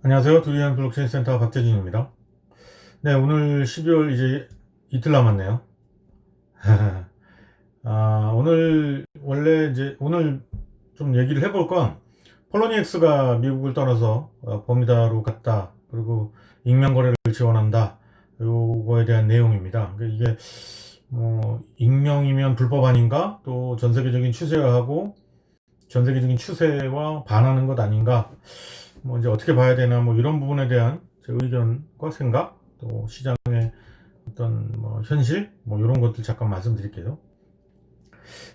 안녕하세요. 두리안 블록체인 센터 박재진입니다. 네, 오늘 12월 이제 이틀 남았네요. 오늘 원래 이제 오늘 좀 얘기를 해볼 건 폴로니엑스가 미국을 떠나서 버뮤다로 갔다. 그리고 익명 거래를 지원한다. 요거에 대한 내용입니다. 그러니까 이게 뭐 익명이면 불법 아닌가? 또 전 세계적인 추세하고 전 세계적인 추세와 반하는 것 아닌가? 뭐 이제 어떻게 봐야 되나 뭐 이런 부분에 대한 제 의견과 생각 또 시장의 어떤 뭐 현실 뭐 이런 것들 잠깐 말씀드릴게요.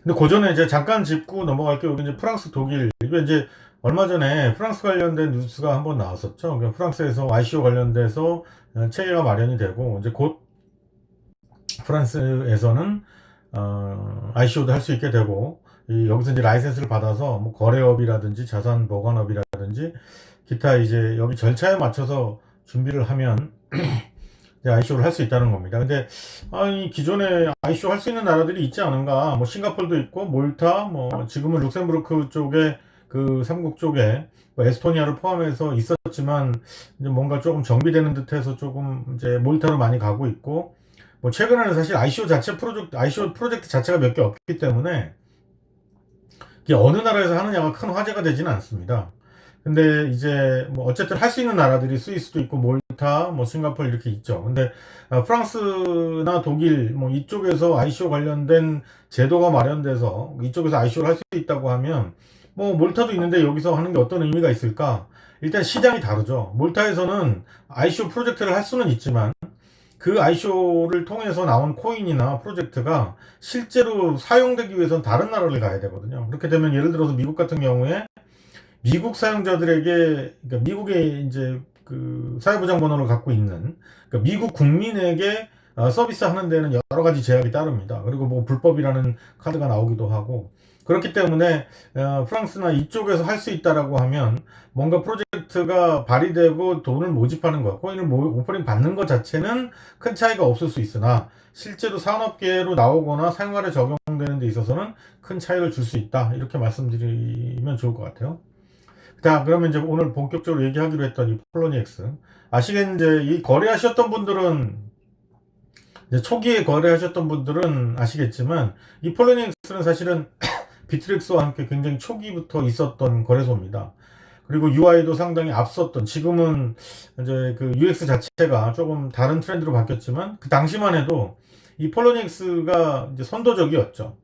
근데 그 전에 이제 잠깐 짚고 넘어갈게요. 여기 이제 프랑스, 독일 이게 이제 얼마 전에 프랑스 관련된 뉴스가 한번 나왔었죠. 그러니까 프랑스에서 ICO 관련돼서 체계가 마련이 되고 이제 곧 프랑스에서는 ICO도 할 수 있게 되고 여기서 이제 라이센스를 받아서 뭐 거래업이라든지 자산 보관업이라든지 기타 이제 여기 절차에 맞춰서 준비를 하면 ICO를 할 수 있다는 겁니다. 근데 아니 기존에 ICO 할 수 있는 나라들이 있지 않은가? 뭐 싱가폴도 있고 몰타, 뭐 지금은 룩셈부르크 쪽에 그 삼국 쪽에 뭐 에스토니아를 포함해서 있었지만 이제 뭔가 조금 정비되는 듯해서 조금 이제 몰타로 많이 가고 있고 뭐 최근에는 사실 ICO 프로젝트 자체가 몇 개 없기 때문에 이게 어느 나라에서 하느냐가 큰 화제가 되지는 않습니다. 근데 이제 뭐 어쨌든 할 수 있는 나라들이 스위스도 있고 몰타, 뭐 싱가포르 이렇게 있죠. 근데 프랑스나 독일 뭐 이쪽에서 ICO 관련된 제도가 마련돼서 이쪽에서 ICO를 할 수 있다고 하면 뭐 몰타도 있는데 여기서 하는 게 어떤 의미가 있을까? 일단 시장이 다르죠. 몰타에서는 ICO 프로젝트를 할 수는 있지만 그 ICO를 통해서 나온 코인이나 프로젝트가 실제로 사용되기 위해서는 다른 나라를 가야 되거든요. 그렇게 되면 예를 들어서 미국 같은 경우에 미국 사용자들에게, 그러니까 미국의 이제 그 사회보장 번호를 갖고 있는, 그러니까 미국 국민에게 서비스 하는 데는 여러 가지 제약이 따릅니다. 그리고 뭐 불법이라는 카드가 나오기도 하고, 그렇기 때문에 프랑스나 이쪽에서 할 수 있다라고 하면 뭔가 프로젝트가 발의되고 돈을 모집하는 것, 코인을 오퍼링 받는 것 자체는 큰 차이가 없을 수 있으나 실제로 산업계로 나오거나 생활에 적용되는 데 있어서는 큰 차이를 줄 수 있다. 이렇게 말씀드리면 좋을 것 같아요. 자, 그러면 이제 오늘 본격적으로 얘기하기로 했던 이 폴로니엑스. 아시겠는지 이 거래하셨던 분들은 이제 초기에 거래하셨던 분들은 아시겠지만 이 폴로니엑스는 사실은 비트렉스와 함께 굉장히 초기부터 있었던 거래소입니다. 그리고 UI도 상당히 앞섰던 지금은 이제 그 UX 자체가 조금 다른 트렌드로 바뀌었지만 그 당시만 해도 이 폴로닉스가 이제 선도적이었죠.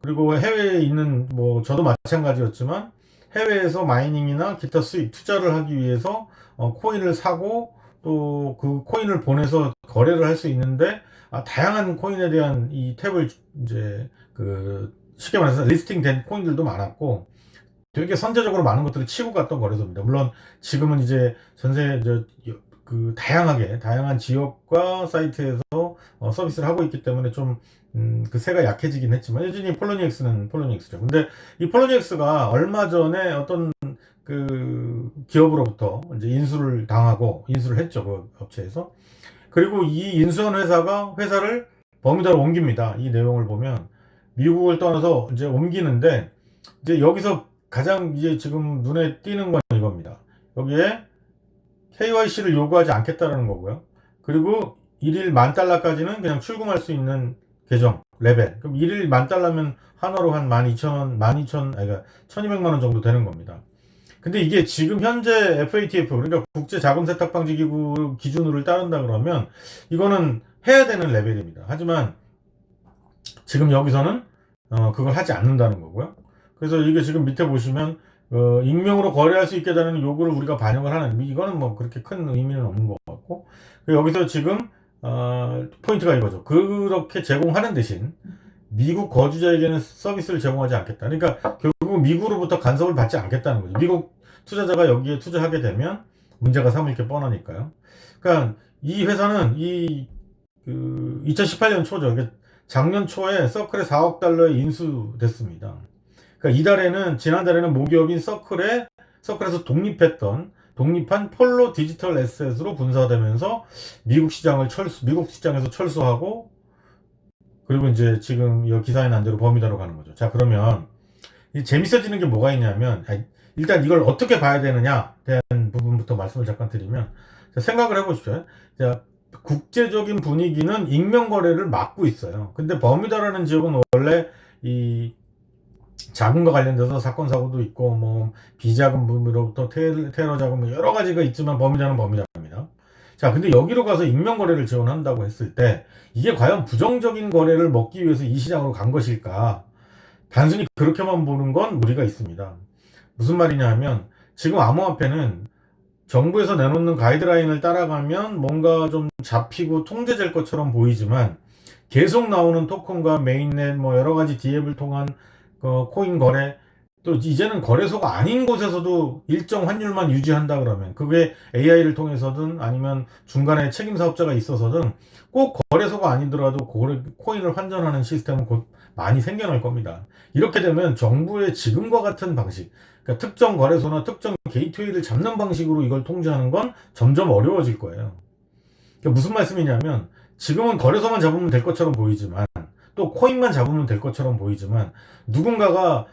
그리고 해외에 있는 뭐 저도 마찬가지였지만 해외에서 마이닝이나 기타 수익 투자를 하기 위해서 코인을 사고 또 그 코인을 보내서 거래를 할 수 있는데 다양한 코인에 대한 이 탭을 이제 그 쉽게 말해서 리스팅된 코인들도 많았고 되게 선제적으로 많은 것들을 치고 갔던 거래소입니다. 물론 지금은 이제 전세 그 다양한 지역과 사이트에서 서비스를 하고 있기 때문에 좀 그 세가 약해지긴 했지만 여전히 폴로니엑스는 폴로니엑스죠. 근데 이 폴로니엑스가 얼마 전에 어떤 그 기업으로부터 이제 인수를 했죠. 그 업체에서. 그리고 이 인수한 회사가 회사를 버뮤다로 옮깁니다. 이 내용을 보면 미국을 떠나서 이제 옮기는데 이제 여기서 가장 이제 지금 눈에 띄는 건 이겁니다. 여기에 KYC를 요구하지 않겠다라는 거고요. 그리고 일일 $10,000까지는 그냥 출금할 수 있는 계정 레벨. 그럼 일일 $10,000면 한화로 한 12,000원, 12,000, 그러니까 1,200만 원 정도 되는 겁니다. 근데 이게 지금 현재 FATF, 그러니까 국제자금세탁방지기구 기준으로 따른다 그러면 이거는 해야 되는 레벨입니다. 하지만 지금 여기서는 그걸 하지 않는다는 거고요. 그래서 이게 지금 밑에 보시면 익명으로 거래할 수 있게 되는 요구를 우리가 반영을 하는 이거는 뭐 그렇게 큰 의미는 없는 것 같고 여기서 지금 포인트가 이거죠. 그렇게 제공하는 대신 미국 거주자에게는 서비스를 제공하지 않겠다. 그러니까 결국 미국으로부터 간섭을 받지 않겠다는 거죠. 미국 투자자가 여기에 투자하게 되면 문제가 삼을 게 뻔하니까요. 그러니까 이 회사는 2018년 초죠. 그러니까 작년 초에 서클에 4억 달러에 인수됐습니다. 그러니까 지난달에는 모기업인 서클에서 독립한 폴로 디지털 에셋으로 분사되면서 미국 시장에서 철수하고 그리고 이제 지금 이 기사에 난 대로 버뮤다로 가는 거죠. 자, 그러면 재밌어지는 게 뭐가 있냐면 일단 이걸 어떻게 봐야 되느냐 대한 부분 부분부터 말씀을 잠깐 드리면, 자, 생각을 해보십시오. 자, 국제적인 분위기는 익명 거래를 막고 있어요. 근데 버뮤다라는 지역은 원래 이 자금과 관련돼서 사건 사고도 있고 뭐 비자금 부분으로부터 테러 자금 여러 가지가 있지만 버뮤다는 버뮤다입니다. 자, 근데 여기로 가서 익명 거래를 지원한다고 했을 때 이게 과연 부정적인 거래를 먹기 위해서 이 시장으로 간 것일까? 단순히 그렇게만 보는 건 무리가 있습니다. 무슨 말이냐 하면 지금 암호화폐는 정부에서 내놓는 가이드라인을 따라가면 뭔가 좀 잡히고 통제될 것처럼 보이지만 계속 나오는 토큰과 메인넷 뭐 여러 가지 디앱을 통한 코인 거래, 또 이제는 거래소가 아닌 곳에서도 일정 환율만 유지한다 그러면 그게 AI를 통해서든 아니면 중간에 책임 사업자가 있어서든 꼭 거래소가 아니더라도 코인을 환전하는 시스템은 곧 많이 생겨날 겁니다. 이렇게 되면 정부의 지금과 같은 방식, 그러니까 특정 거래소나 특정 게이트웨이를 잡는 방식으로 이걸 통제하는 건 점점 어려워질 거예요. 그러니까 무슨 말씀이냐면 지금은 거래소만 잡으면 될 것처럼 보이지만 또 코인만 잡으면 될 것처럼 보이지만 누군가가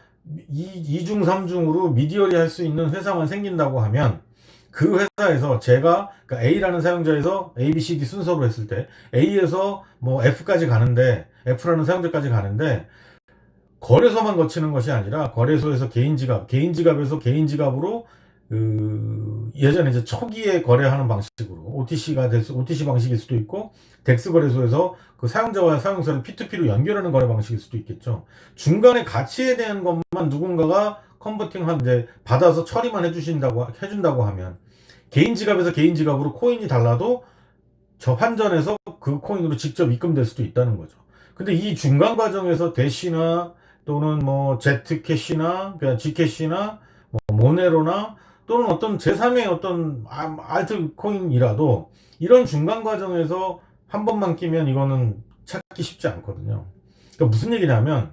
2중 3중으로 미디어리 할 수 있는 회사만 생긴다고 하면 그 회사에서 제가 그러니까 A라는 사용자에서 A, B, C, D 순서로 했을 때 A에서 뭐 F까지 가는데 F라는 사용자까지 가는데 거래소만 거치는 것이 아니라 거래소에서 개인 지갑에서 개인 지갑으로 예전에 이제 초기에 거래하는 방식으로 OTC 방식일 수도 있고 덱스 거래소에서 그 사용자와 사용사를 P2P로 연결하는 거래 방식일 수도 있겠죠. 중간에 가치에 대한 것만 누군가가 컨버팅한 이제 받아서 처리만 해준다고 하면 개인 지갑에서 개인 지갑으로 코인이 달라도 저 환전해서 그 코인으로 직접 입금될 수도 있다는 거죠. 근데 이 중간 과정에서 대시나 또는 뭐 Z캐시나 G캐시나 뭐 모네로나 또는 어떤 제3의 어떤 알트코인이라도 이런 중간 과정에서 한 번만 끼면 이거는 찾기 쉽지 않거든요. 그러니까 무슨 얘기냐면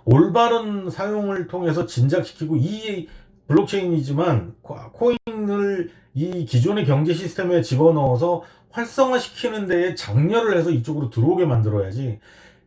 올바른 사용을 통해서 진작시키고 이 블록체인이지만 코인을 이 기존의 경제 시스템에 집어넣어서 활성화시키는 데에 장려를 해서 이쪽으로 들어오게 만들어야지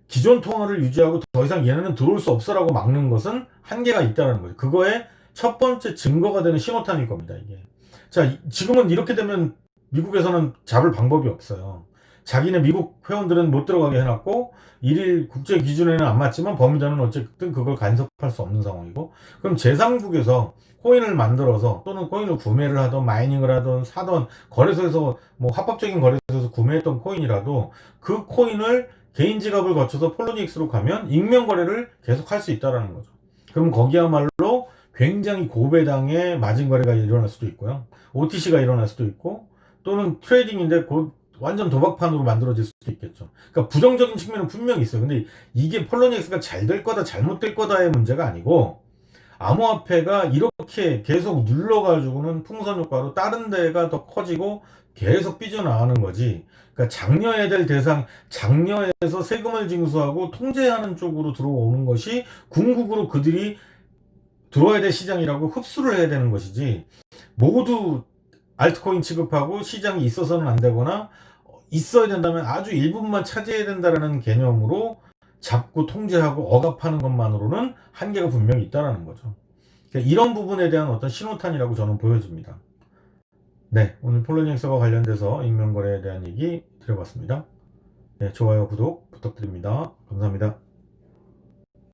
기존 통화를 유지하고 더 이상 얘네는 들어올 수 없어라고 막는 것은 한계가 있다는 거죠. 그거의 첫 번째 증거가 되는 신호탄일 겁니다, 이게. 자, 지금은 이렇게 되면 미국에서는 잡을 방법이 없어요. 자기네 미국 회원들은 못 들어가게 해놨고 일일 국제 기준에는 안 맞지만 버뮤다는 어쨌든 그걸 간섭할 수 없는 상황이고, 그럼 제3국에서 코인을 만들어서 또는 코인을 구매를 하던 마이닝을 하던 사던 거래소에서 뭐 합법적인 거래소에서 구매했던 코인이라도 그 코인을 개인 지갑을 거쳐서 폴로닉스로 가면 익명 거래를 계속 할 수 있다는 거죠. 그럼 거기야말로 굉장히 고배당의 마진 거래가 일어날 수도 있고요. OTC가 일어날 수도 있고 또는 트레이딩인데 곧 완전 도박판으로 만들어질 수도 있겠죠. 그러니까 부정적인 측면은 분명히 있어요. 근데 이게 폴로닉스가 잘 될 거다 잘못될 거다의 문제가 아니고 암호화폐가 이렇게 계속 눌러가지고는 풍선 효과로 다른 데가 더 커지고 계속 삐져나가는 거지. 그러니까 장려해야 될 대상, 장려해서 세금을 징수하고 통제하는 쪽으로 들어오는 것이 궁극으로 그들이 들어와야 될 시장이라고 흡수를 해야 되는 것이지, 모두 알트코인 취급하고 시장이 있어서는 안 되거나 있어야 된다면 아주 일부분만 차지해야 된다는 개념으로 잡고 통제하고 억압하는 것만으로는 한계가 분명히 있다는 거죠. 그러니까 이런 부분에 대한 어떤 신호탄이라고 저는 보여집니다. 네, 오늘 폴로닉스와 관련돼서 익명거래에 대한 얘기 드려봤습니다. 네, 좋아요, 구독 부탁드립니다. 감사합니다.